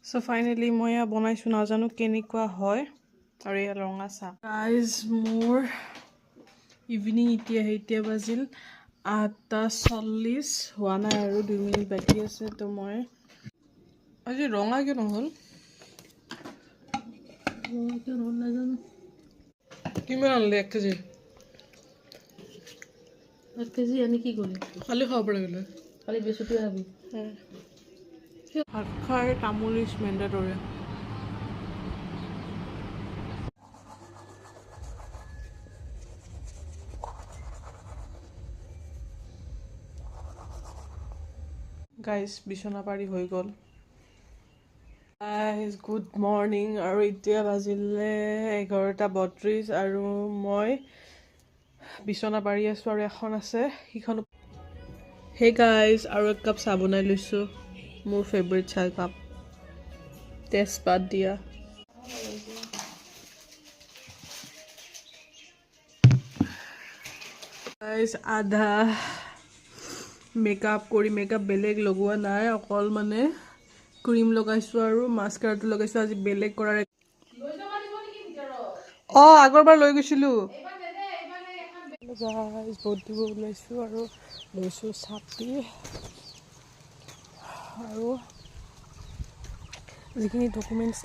So finally মই বনাইছো নাজানো কেনেকুৱা হয় আৰু এই ৰঙা চাহ গাইজ মোৰ ইভিনিং এতিয়া বাজিল 8:40 হোৱা নাই আৰু 2 মিনিট বাকি আছে তো মই আজি ৰঙা কিয় নহল নাজানো কিমান আনলে 1 কেজি 1 কেজি আনি কি কৰিম খালি খাব পাৰে গলে খালি বেছিটো আবি ভাত খাই তামোল ইজ মেণ্ডেটৰী গাইজ বিছনা পাৰি হৈ গ'ল গাইজ গুড মৰ্নিং আৰু এতিয়া বাজিলে 11:32 আৰু মই বিছনা পাৰি আছোঁ আৰু এখন আছে সিখন হে গাইজ আৰু এক কাপ চাহ বনাই লৈছোঁ মোৰ ফেভৰেট চাহ কাপ তেজপাত দিয়া গাইজ আধা মেকআপ কৰি মেকআপ বেলেগ লগোৱা নাই অকল মানে ক্ৰীম লগাইছোঁ আৰু মাস্কাৰাটো লগাইছোঁ আজি বেলেগ কৰাৰ আগৰবাৰ লৈ গৈছিলোঁ গাইজ বহুত দিব ওলাইছোঁ আৰু লৈছোঁ চাপি আৰু যিখিনি ডকুমেণ্টছ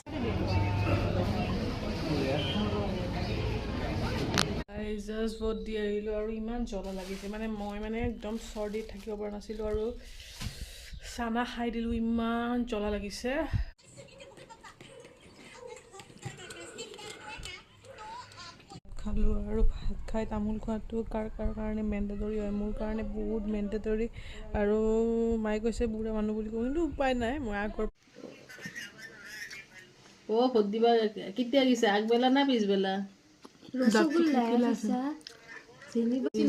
জাষ্ট ভোট দি আহিলোঁ আৰু ইমান জ্বলা লাগিছে মানে মই মানে একদম চৰ্দিত থাকিব পৰা নাছিলোঁ আৰু চানা খাই দিলোঁ ইমান জ্বলা লাগিছে খালোঁ আৰু ভাত খাই তামোল খোৱাটো কাৰ কাৰণে মেণ্ডেটৰী হয় মোৰ কাৰণে বহুত মেণ্ডেটৰী আৰু মায়ে কৈছে বুঢ়া মানুহ বুলি কওঁ কিন্তু উপায় নাই মই আগৰ ভোট দিবা কেতিয়া দিছে আগবেলা না পিছবেলা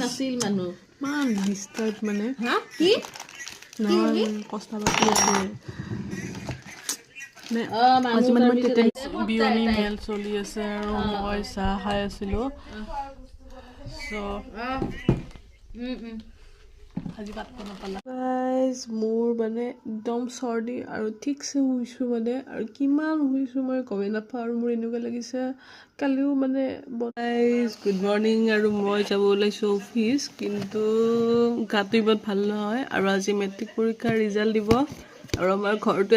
নাছিল মানুহ ইমান ডিষ্টাৰ্ব মানে কষ্ট পাতি আছে বিয়নি মেল চলি আছে আৰু মই চাহ খাই আছিলোঁ মোৰ মানে একদম চৰ্দি আৰু ঠিকছে শুইছোঁ মানে আৰু কিমান শুইছোঁ মই গমেই নাপাওঁ আৰু মোৰ এনেকুৱা লাগিছে কালিও মানে গুড মৰ্ণিং আৰু মই যাব ওলাইছোঁ অফিচ কিন্তু গাটো ইমান ভাল নহয় আৰু আজি মেট্ৰিক পৰীক্ষাৰ ৰিজাল্ট দিব আৰু আমাৰ ঘৰটো